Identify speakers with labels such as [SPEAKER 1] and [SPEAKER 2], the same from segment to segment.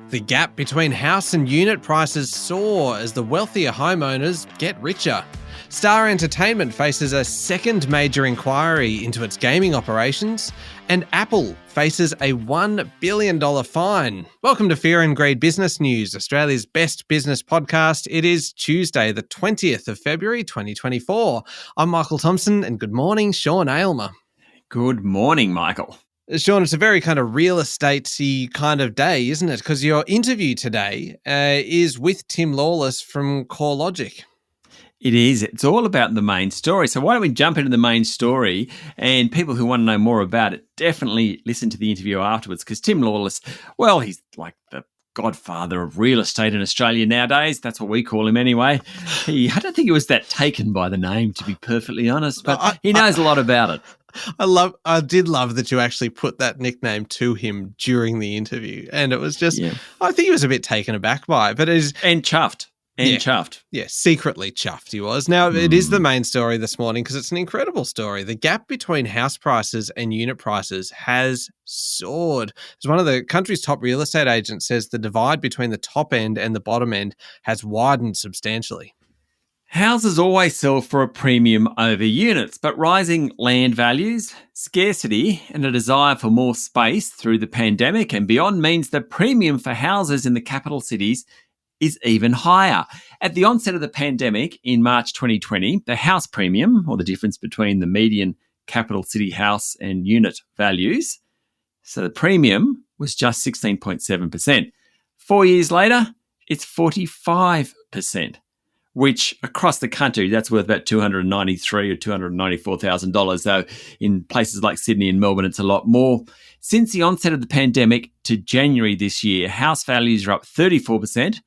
[SPEAKER 1] The gap between house and unit prices soar as the wealthier homeowners get richer. Star Entertainment faces a second major inquiry into its gaming operations, and Apple faces a $1 billion fine. Welcome to Fear and Greed Business News, Australia's best business podcast. It is Tuesday, the 20th of February, 2024. I'm Michael Thompson, and good morning, Sean Aylmer.
[SPEAKER 2] Good morning, Michael.
[SPEAKER 1] Sean, it's a very kind of real estate-y kind of day, isn't it? Because your interview today is with Tim Lawless from CoreLogic.
[SPEAKER 2] It is. It's all about the main story. So why don't we jump into the main story, and people who want to know more about it, definitely listen to the interview afterwards, because Tim Lawless, well, he's like the godfather of real estate in Australia nowadays. That's what we call him anyway. I don't think he was that taken by the name, to be perfectly honest, but he knows a lot about it.
[SPEAKER 1] I did love that you actually put that nickname to him during the interview, and it was just, I think he was a bit taken aback by it, but
[SPEAKER 2] and chuffed. Chuffed.
[SPEAKER 1] Yeah, secretly chuffed he was. Now, it is the main story this morning because it's an incredible story. The gap between house prices and unit prices has soared. As one of the country's top real estate agents says, the divide between the top end and the bottom end has widened substantially.
[SPEAKER 2] Houses always sell for a premium over units, but rising land values, scarcity, and a desire for more space through the pandemic and beyond means the premium for houses in the capital cities is even higher. At the onset of the pandemic in March 2020, the house premium, or the difference between the median capital city house and unit values, so the premium was just 16.7%. 4 years later, it's 45%. Which across the country, that's worth about $293,000 or $294,000. Though in places like Sydney and Melbourne, it's a lot more. Since the onset of the pandemic to January this year, house values are up 34%,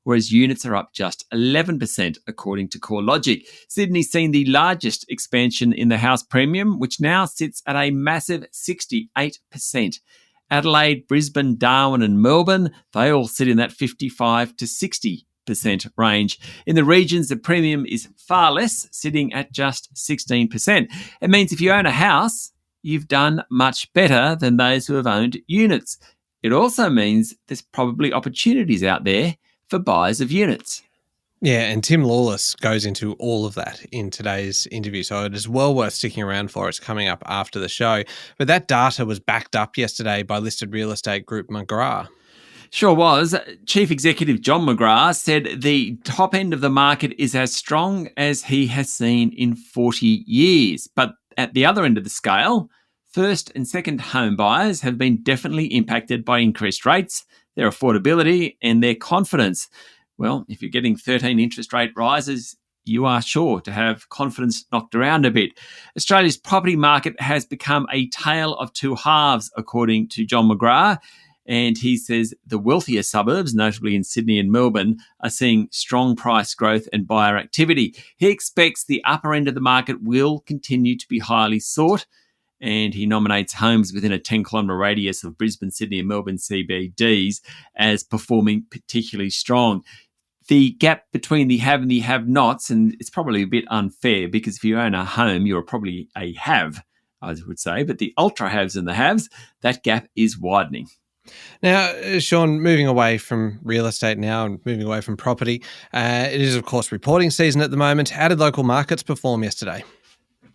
[SPEAKER 2] whereas units are up just 11%, according to CoreLogic. Sydney's seen the largest expansion in the house premium, which now sits at a massive 68%. Adelaide, Brisbane, Darwin and Melbourne, they all sit in that 55 to 60% range. In the regions, the premium is far less, sitting at just 16%. It means if you own a house, you've done much better than those who have owned units. It also means there's probably opportunities out there for buyers of units.
[SPEAKER 1] Yeah, and Tim Lawless goes into all of that in today's interview, so it is well worth sticking around for. It's coming up after the show. But that data was backed up yesterday by listed real estate group McGrath.
[SPEAKER 2] Sure was. Chief Executive John McGrath said the top end of the market is as strong as he has seen in 40 years. But at the other end of the scale, first and second home buyers have been definitely impacted by increased rates, their affordability and their confidence. Well, if you're getting 13 interest rate rises, you are sure to have confidence knocked around a bit. Australia's property market has become a tale of two halves, according to John McGrath. And he says the wealthier suburbs, notably in Sydney and Melbourne, are seeing strong price growth and buyer activity. He expects the upper end of the market will continue to be highly sought, and he nominates homes within a 10-kilometre radius of Brisbane, Sydney and Melbourne CBDs as performing particularly strong. The gap between the have and the have-nots, and it's probably a bit unfair because if you own a home, you're probably a have, I would say, but the ultra-haves and the haves, that gap is widening.
[SPEAKER 1] Now, Sean, moving away from real estate now and moving away from property, it is, of course, reporting season at the moment. How did local markets perform yesterday?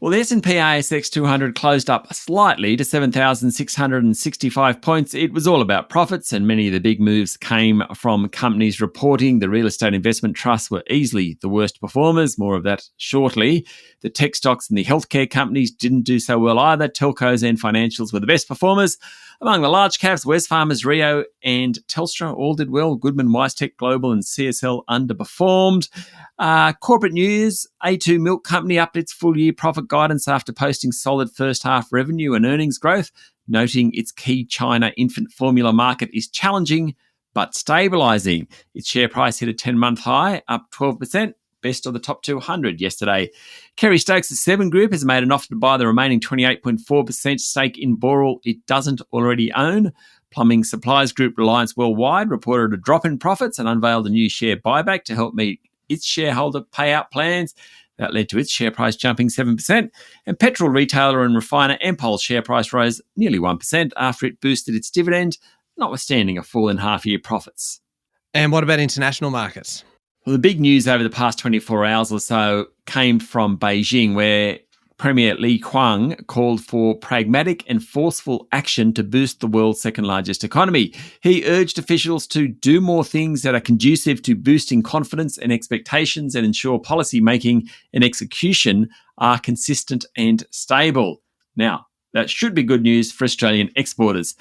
[SPEAKER 2] Well, the S&P ASX 200 closed up slightly to 7,665 points. It was all about profits, and many of the big moves came from companies reporting. The real estate investment trusts were easily the worst performers. More of that shortly. The tech stocks and the healthcare companies didn't do so well either. Telcos and financials were the best performers. Among the large caps, Wesfarmers, Rio and Telstra all did well. Goodman, WiseTech Global and CSL underperformed. Corporate news, A2 Milk Company upped its full-year profit guidance after posting solid first-half revenue and earnings growth, noting its key China infant formula market is challenging but stabilising. Its share price hit a 10-month high, up 12%. Best of the top 200 yesterday. Kerry Stokes' Seven Group has made an offer to buy the remaining 28.4% stake in Boral it doesn't already own. Plumbing supplies group Reliance Worldwide reported a drop in profits and unveiled a new share buyback to help meet its shareholder payout plans. That led to its share price jumping 7%. And petrol retailer and refiner Ampol's share price rose nearly 1% after it boosted its dividend. notwithstanding a fall in half-year profits.
[SPEAKER 1] And what about international markets?
[SPEAKER 2] Well, the big news over the past 24 hours or so came from Beijing, where Premier Li Qiang called for pragmatic and forceful action to boost the world's second-largest economy. He urged officials to do more things that are conducive to boosting confidence and expectations and ensure policy making and execution are consistent and stable. Now, that should be good news for Australian exporters.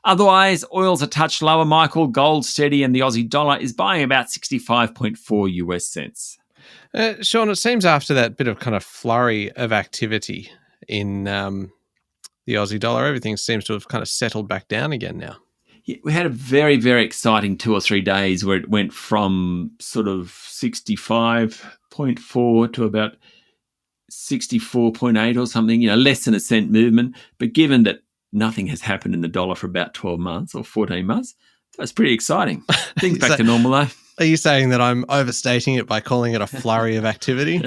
[SPEAKER 2] Otherwise, oil's a touch lower, Michael. Gold steady and the Aussie dollar is buying about 65.4 US cents.
[SPEAKER 1] Sean, it seems after that bit of kind of flurry of activity in the Aussie dollar, everything seems to have kind of settled back down again now.
[SPEAKER 2] Yeah, we had a very, very exciting 2 or 3 days where it went from sort of 65.4 to about 64.8 or something, less than a cent movement. But given that nothing has happened in the dollar for about 12 months or 14 months, that's pretty exciting. Things back to normal though.
[SPEAKER 1] Are you saying that I'm overstating it by calling it a flurry of activity?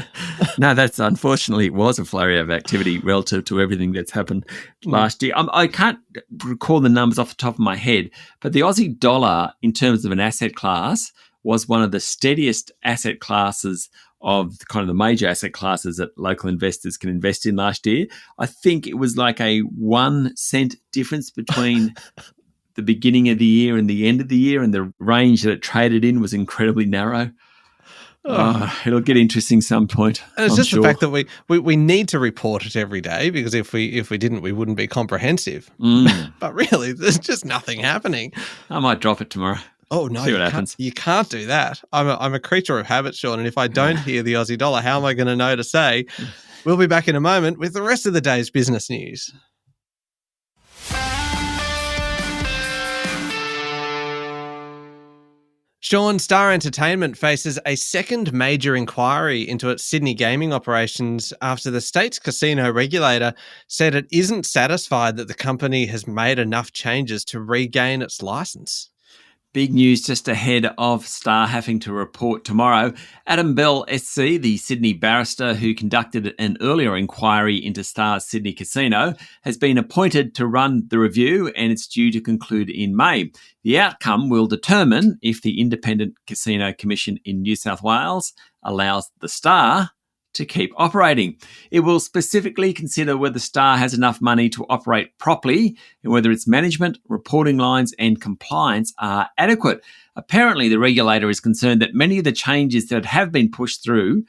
[SPEAKER 2] No, that's unfortunately it was a flurry of activity relative to everything that's happened last year. I can't recall the numbers off the top of my head, but the Aussie dollar in terms of an asset class was one of the steadiest asset classes of kind of the major asset classes that local investors can invest in last year. I think it was like a 1 cent difference between the beginning of the year and the end of the year, and the range that it traded in was incredibly narrow. It'll get interesting some point.
[SPEAKER 1] And it's just the fact that we need to report it every day, because if we didn't, we wouldn't be comprehensive. But really, there's just nothing happening.
[SPEAKER 2] I might drop it tomorrow.
[SPEAKER 1] Oh no!
[SPEAKER 2] See what happens.
[SPEAKER 1] You can't do that. I'm a creature of habit, Sean, and if I don't hear the Aussie dollar, how am I going to know to say? We'll be back in a moment with the rest of the day's business news. Sean, Star Entertainment faces a second major inquiry into its Sydney gaming operations after the state's casino regulator said it isn't satisfied that the company has made enough changes to regain its licence.
[SPEAKER 2] Big news just ahead of Star having to report tomorrow. Adam Bell SC, the Sydney barrister who conducted an earlier inquiry into Star's Sydney casino, has been appointed to run the review, and it's due to conclude in May. The outcome will determine if the Independent Casino Commission in New South Wales allows the Star to keep operating. It will specifically consider whether Star has enough money to operate properly and whether its management, reporting lines and compliance are adequate. Apparently, the regulator is concerned that many of the changes that have been pushed through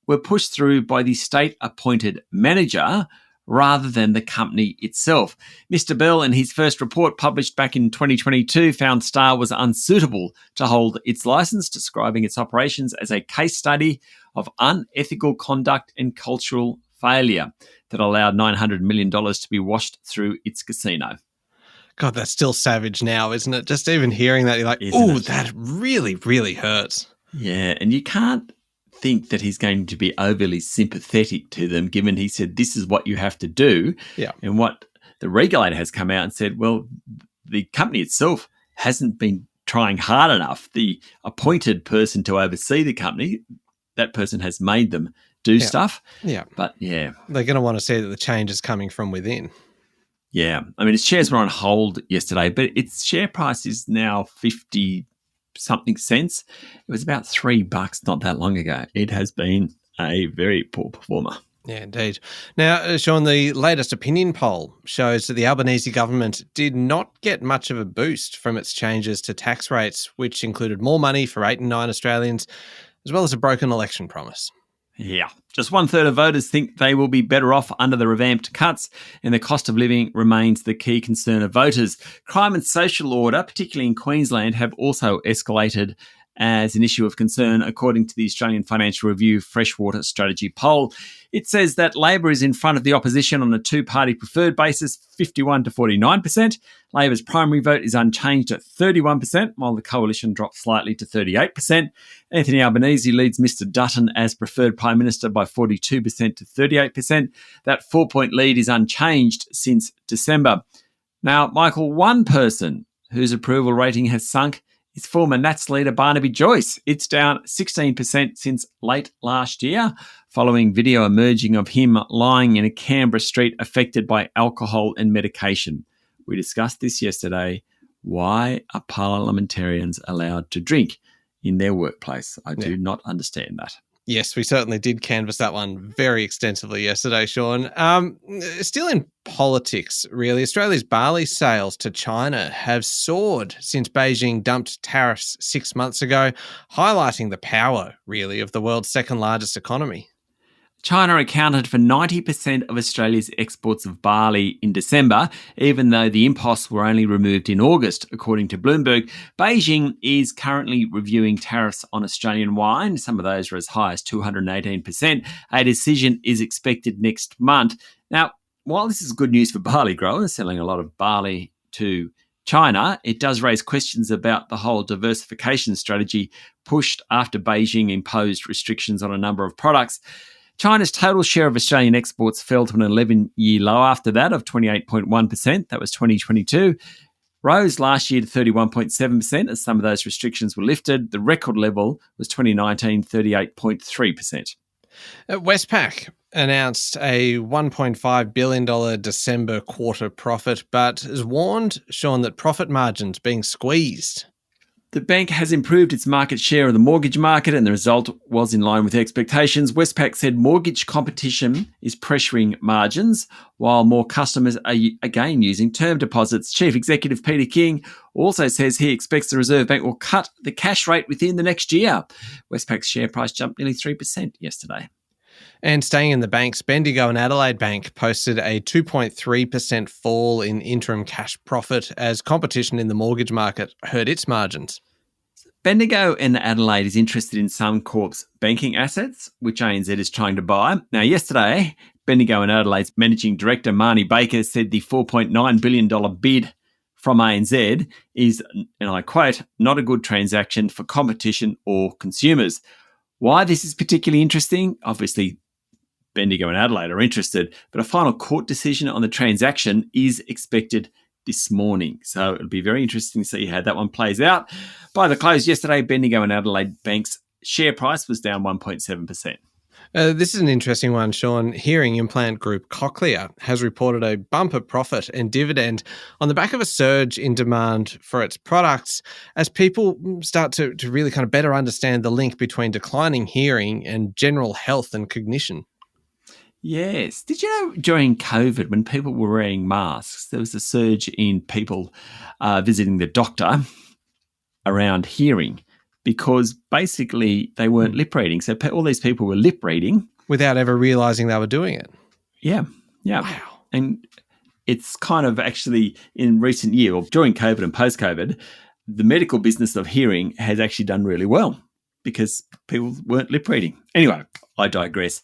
[SPEAKER 2] were pushed through by the state-appointed manager rather than the company itself. Mr. Bell, in his first report published back in 2022, found Star was unsuitable to hold its licence, describing its operations as a case study of unethical conduct and cultural failure that allowed $900 million to be washed through its casino.
[SPEAKER 1] God, that's still savage now, isn't it? Just even hearing that, you're like, ooh, that really, really hurts.
[SPEAKER 2] Yeah, and you can't think that he's going to be overly sympathetic to them, given he said this is what you have to do.
[SPEAKER 1] Yeah.
[SPEAKER 2] And what the regulator has come out and said, well, the company itself hasn't been trying hard enough. The appointed person to oversee the company, that person has made them do stuff.
[SPEAKER 1] Yeah.
[SPEAKER 2] But yeah.
[SPEAKER 1] They're going to want to see that the change is coming from within.
[SPEAKER 2] Yeah. I mean, its shares were on hold yesterday, but its share price is now 50 something cents. It was about $3 not that long ago. It has been a very poor performer.
[SPEAKER 1] Yeah, indeed. Now, Sean, the latest opinion poll shows that the Albanese government did not get much of a boost from its changes to tax rates, which included more money for 8 in 9 Australians, as well as a broken election promise.
[SPEAKER 2] Yeah, just 1/3 of voters think they will be better off under the revamped cuts, and the cost of living remains the key concern of voters. Crime and social order, particularly in Queensland, have also escalated as an issue of concern, according to the Australian Financial Review Freshwater Strategy poll. It says that Labor is in front of the opposition on a two-party preferred basis, 51 to 49%. Labor's primary vote is unchanged at 31%, while the coalition dropped slightly to 38%. Anthony Albanese leads Mr Dutton as preferred Prime Minister by 42% to 38%. That 4-point lead is unchanged since December. Now, Michael, one person whose approval rating has sunk is former Nats leader Barnaby Joyce. It's down 16% since late last year, following video emerging of him lying in a Canberra street affected by alcohol and medication. We discussed this yesterday. Why are parliamentarians allowed to drink in their workplace? I do not understand that.
[SPEAKER 1] Yes, we certainly did canvass that one very extensively yesterday, Sean. Still in politics, really, Australia's barley sales to China have soared since Beijing dumped tariffs 6 months ago, highlighting the power, really, of the world's second largest economy.
[SPEAKER 2] China accounted for 90% of Australia's exports of barley in December, even though the imposts were only removed in August, according to Bloomberg. Beijing is currently reviewing tariffs on Australian wine. Some of those are as high as 218%. A decision is expected next month. Now, while this is good news for barley growers, selling a lot of barley to China, it does raise questions about the whole diversification strategy pushed after Beijing imposed restrictions on a number of products. China's total share of Australian exports fell to an 11-year low after that of 28.1%. That was 2022. Rose last year to 31.7% as some of those restrictions were lifted. The record level was 2019, 38.3%.
[SPEAKER 1] Westpac announced a $1.5 billion December quarter profit, but has warned, Sean, that profit margins being squeezed.
[SPEAKER 2] The bank has improved its market share of the mortgage market and the result was in line with expectations. Westpac said mortgage competition is pressuring margins while more customers are again using term deposits. Chief Executive Peter King also says he expects the Reserve Bank will cut the cash rate within the next year. Westpac's share price jumped nearly 3% yesterday.
[SPEAKER 1] And staying in the banks, Bendigo and Adelaide Bank posted a 2.3% fall in interim cash profit as competition in the mortgage market hurt its margins.
[SPEAKER 2] Bendigo and Adelaide is interested in Suncorp's banking assets, which ANZ is trying to buy. Now, yesterday, Bendigo and Adelaide's Managing Director, Marnie Baker, said the $4.9 billion bid from ANZ is, and I quote, not a good transaction for competition or consumers. Why this is particularly interesting? Obviously, Bendigo and Adelaide are interested, but a final court decision on the transaction is expected this morning. So it'll be very interesting to see how that one plays out. By the close yesterday, Bendigo and Adelaide Bank's share price was down 1.7%.
[SPEAKER 1] This is an interesting one, Sean. Hearing implant group Cochlear has reported a bumper profit and dividend on the back of a surge in demand for its products as people start to really kind of better understand the link between declining hearing and general health and cognition.
[SPEAKER 2] Yes. Did you know during COVID, when people were wearing masks, there was a surge in people visiting the doctor around hearing because basically they weren't lip reading. So all these people were lip reading.
[SPEAKER 1] Without ever realising they were doing it.
[SPEAKER 2] Yeah. Yeah.
[SPEAKER 1] Wow.
[SPEAKER 2] And it's kind of actually in recent year, or during COVID and post-COVID, the medical business of hearing has actually done really well because people weren't lip reading. Anyway, I digress.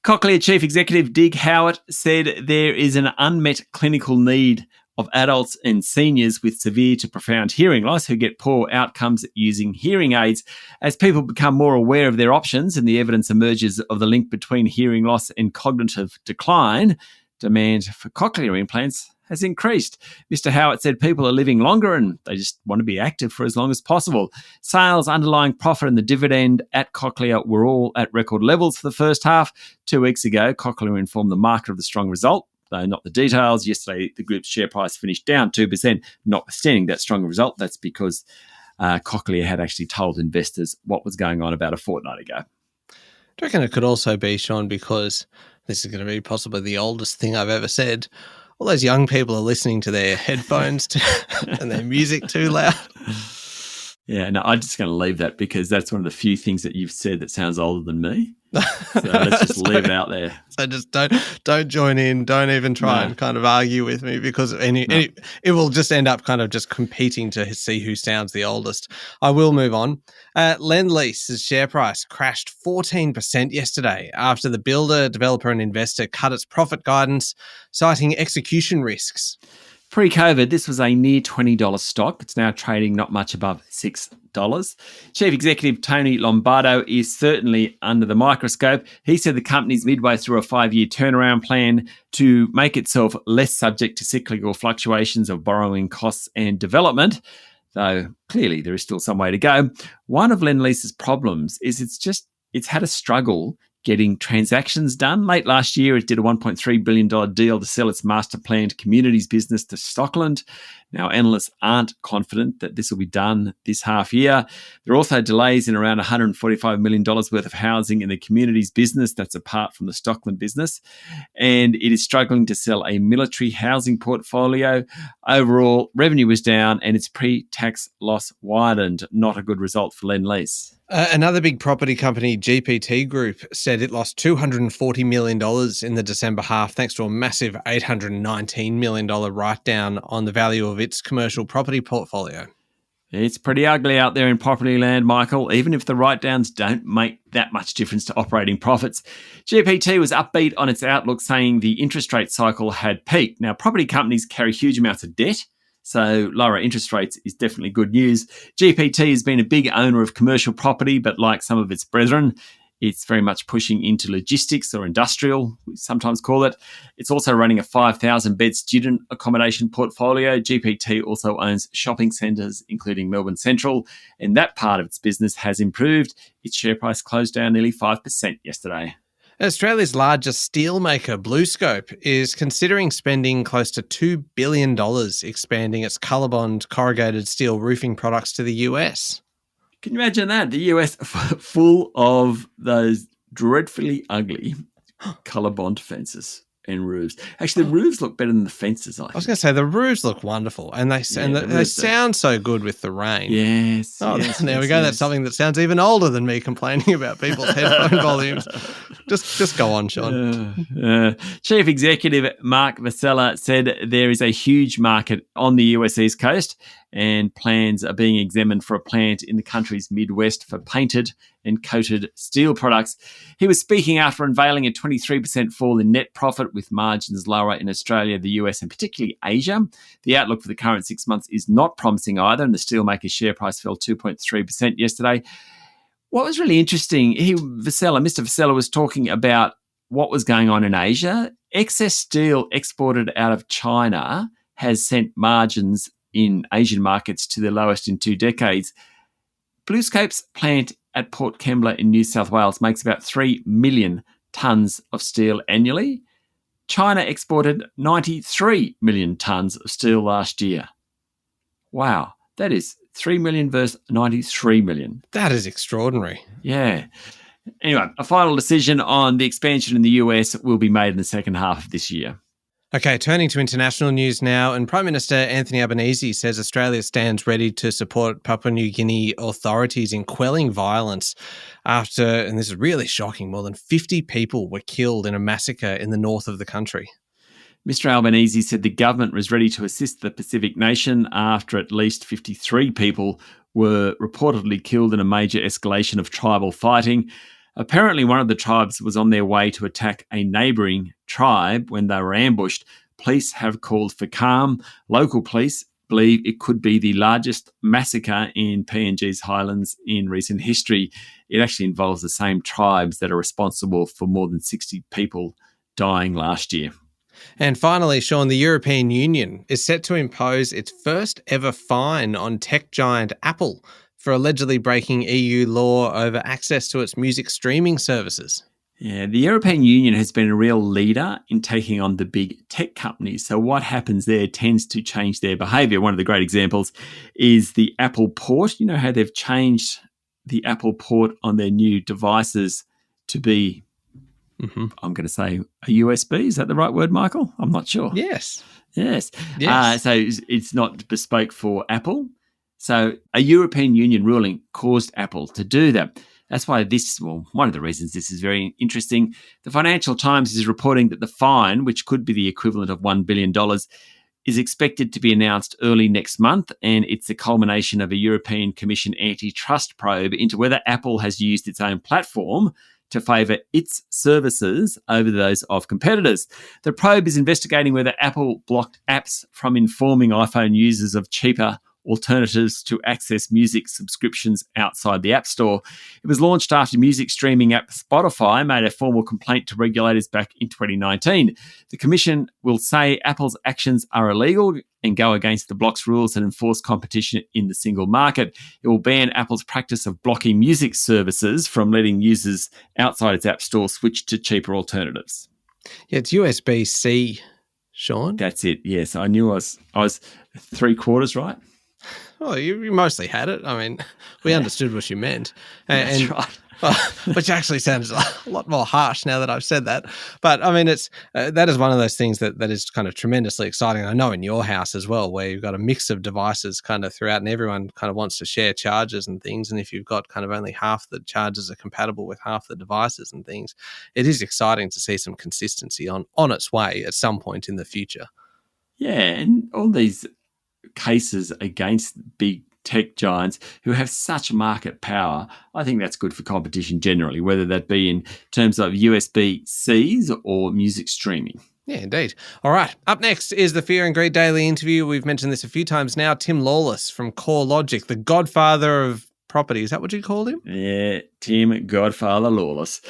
[SPEAKER 2] Cochlear Chief Executive Dig Howitt said there is an unmet clinical need of adults and seniors with severe to profound hearing loss who get poor outcomes using hearing aids. As people become more aware of their options and the evidence emerges of the link between hearing loss and cognitive decline, demand for cochlear implants has increased. Mr. Howitt said people are living longer and they just want to be active for as long as possible. Sales, underlying profit and the dividend at Cochlear were all at record levels for the first half. 2 weeks ago, Cochlear informed the market of the strong result, though not the details. Yesterday, the group's share price finished down 2%, notwithstanding that strong result. That's because Cochlear had actually told investors what was going on about a fortnight ago.
[SPEAKER 1] Do you reckon it could also be, Sean, because this is going to be possibly the oldest thing I've ever said, all those young people are listening to their headphones and their music too loud?
[SPEAKER 2] Yeah, no, I'm just going to leave that because that's one of the few things that you've said that sounds older than me. So let's just leave it out there.
[SPEAKER 1] So just don't join in. Don't even try and kind of argue with me because it will just end up kind of just competing to see who sounds the oldest. I will move on. Lend-Lease's share price crashed 14% yesterday after the builder, developer and investor cut its profit guidance, citing execution risks.
[SPEAKER 2] Pre-COVID, this was a near $20 stock. It's now trading not much above $6. Chief Executive Tony Lombardo is certainly under the microscope. He said the company's midway through a 5-year turnaround plan to make itself less subject to cyclical fluctuations of borrowing costs and development, though clearly there is still some way to go. One of Lend-Lease's problems is it's had a struggle getting transactions done. Late last year, it did a $1.3 billion deal to sell its master planned communities business to Stockland. Now, analysts aren't confident that this will be done this half year. There are also delays in around $145 million worth of housing in the communities business. That's apart from the Stockland business. And it is struggling to sell a military housing portfolio. Overall, revenue was down and its pre-tax loss widened. Not a good result for Lendlease.
[SPEAKER 1] Another big property company, GPT Group, said it lost $240 million in the December half thanks to a massive $819 million write-down on the value of its commercial property portfolio.
[SPEAKER 2] It's pretty ugly out there in property land, Michael, even if the write-downs don't make that much difference to operating profits. GPT was upbeat on its outlook, saying the interest rate cycle had peaked. Now, property companies carry huge amounts of debt, so lower interest rates is definitely good news. GPT has been a big owner of commercial property, but like some of its brethren, it's very much pushing into logistics or industrial, we sometimes call it. It's also running a 5,000-bed student accommodation portfolio. GPT also owns shopping centres, including Melbourne Central, and that part of its business has improved. Its share price closed down nearly 5% yesterday.
[SPEAKER 1] Australia's largest steelmaker, BlueScope, is considering spending close to $2 billion expanding its ColourBond corrugated steel roofing products to the US.
[SPEAKER 2] Can you imagine that? The US full of those dreadfully ugly ColourBond fences and roofs. Actually, the roofs look better than the fences, I was
[SPEAKER 1] going to say, the roofs look wonderful, and they sound so good with the rain.
[SPEAKER 2] Yes.
[SPEAKER 1] Oh,
[SPEAKER 2] yes,
[SPEAKER 1] there we
[SPEAKER 2] yes,
[SPEAKER 1] go.
[SPEAKER 2] yes.
[SPEAKER 1] That's something that sounds even older than me complaining about people's headphone volumes. Just go on, Sean.
[SPEAKER 2] Chief Executive Mark Vassella said there is a huge market on the US East Coast and plans are being examined for a plant in the country's Midwest for painted and coated steel products. He was speaking after unveiling a 23% fall in net profit, with margins lower in Australia, the US, and particularly Asia. The outlook for the current 6 months is not promising either, and the steelmaker's share price fell 2.3% yesterday. What was really interesting, Mr. Vassella was talking about what was going on in Asia. Excess steel exported out of China has sent margins in Asian markets to their lowest in 2 decades. BlueScope's plant at Port Kembla in New South Wales makes about 3 million tonnes of steel annually. China exported 93 million tonnes of steel last year. Wow, that is 3 million versus 93 million.
[SPEAKER 1] That is extraordinary.
[SPEAKER 2] Yeah. Anyway, a final decision on the expansion in the US will be made in the second half of this year.
[SPEAKER 1] Okay, turning to international news now, and Prime Minister Anthony Albanese says Australia stands ready to support Papua New Guinea authorities in quelling violence after, and this is really shocking, more than 50 people were killed in a massacre in the north of the country.
[SPEAKER 2] Mr. Albanese said the government was ready to assist the Pacific nation after at least 53 people were reportedly killed in a major escalation of tribal fighting. Apparently, one of the tribes was on their way to attack a neighbouring tribe when they were ambushed. Police have called for calm. Local police believe it could be the largest massacre in PNG's highlands in recent history. It actually involves the same tribes that are responsible for more than 60 people dying last year.
[SPEAKER 1] And finally, Sean, the European Union is set to impose its first ever fine on tech giant Apple for allegedly breaking EU law over access to its music streaming services.
[SPEAKER 2] Yeah, the European Union has been a real leader in taking on the big tech companies. So what happens there tends to change their behaviour. One of the great examples is the Apple port. You know how they've changed the Apple port on their new devices to be, I'm going to say, a USB. Is that the right word, Michael? I'm not sure.
[SPEAKER 1] Yes.
[SPEAKER 2] So it's not bespoke for Apple. So a European Union ruling caused Apple to do that. That's why one of the reasons this is very interesting. The Financial Times is reporting that the fine, which could be the equivalent of $1 billion, is expected to be announced early next month, and it's the culmination of a European Commission antitrust probe into whether Apple has used its own platform to favour its services over those of competitors. The probe is investigating whether Apple blocked apps from informing iPhone users of cheaper alternatives to access music subscriptions outside the App Store. It was launched after music streaming app Spotify made a formal complaint to regulators back in 2019. The Commission will say Apple's actions are illegal and go against the bloc's rules and enforce competition in the single market. It will ban Apple's practice of blocking music services from letting users outside its App Store switch to cheaper alternatives.
[SPEAKER 1] Yeah, it's USB-C, Sean.
[SPEAKER 2] That's it. Yes, I knew I was 3/4 right.
[SPEAKER 1] Well, you mostly had it. I mean, we understood what you meant.
[SPEAKER 2] That's right.
[SPEAKER 1] Well, which actually sounds a lot more harsh now that I've said that. But I mean, it's that is one of those things that is kind of tremendously exciting. I know in your house as well, where you've got a mix of devices kind of throughout, and everyone kind of wants to share chargers and things. And if you've got kind of only half the chargers are compatible with half the devices and things, it is exciting to see some consistency on its way at some point in the future.
[SPEAKER 2] Yeah, and all these cases against big tech giants who have such market power, I think that's good for competition generally, whether that be in terms of USB-Cs or music streaming.
[SPEAKER 1] Yeah, indeed. All right. Up next is the Fear and Greed Daily interview. We've mentioned this a few times now. Tim Lawless from CoreLogic, the godfather of property. Is that what you called him?
[SPEAKER 2] Yeah, Tim Godfather Lawless.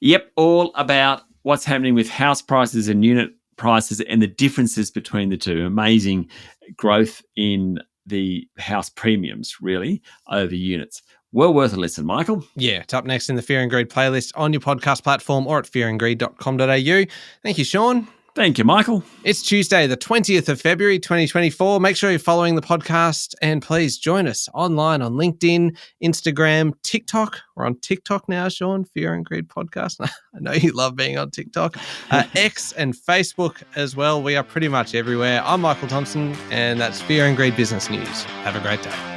[SPEAKER 2] Yep, all about what's happening with house prices and unit prices and the differences between the two. Amazing growth in the house premiums, really, over units. Well worth a listen, Michael.
[SPEAKER 1] Yeah, it's up next in the Fear and Greed playlist on your podcast platform or at fearandgreed.com.au. Thank you, Sean.
[SPEAKER 2] Thank you, Michael.
[SPEAKER 1] It's Tuesday, the 20th of February, 2024. Make sure you're following the podcast and please join us online on LinkedIn, Instagram, TikTok. We're on TikTok now, Sean, Fear and Greed Podcast. I know you love being on TikTok. X and Facebook as well. We are pretty much everywhere. I'm Michael Thompson and that's Fear and Greed Business News. Have a great day.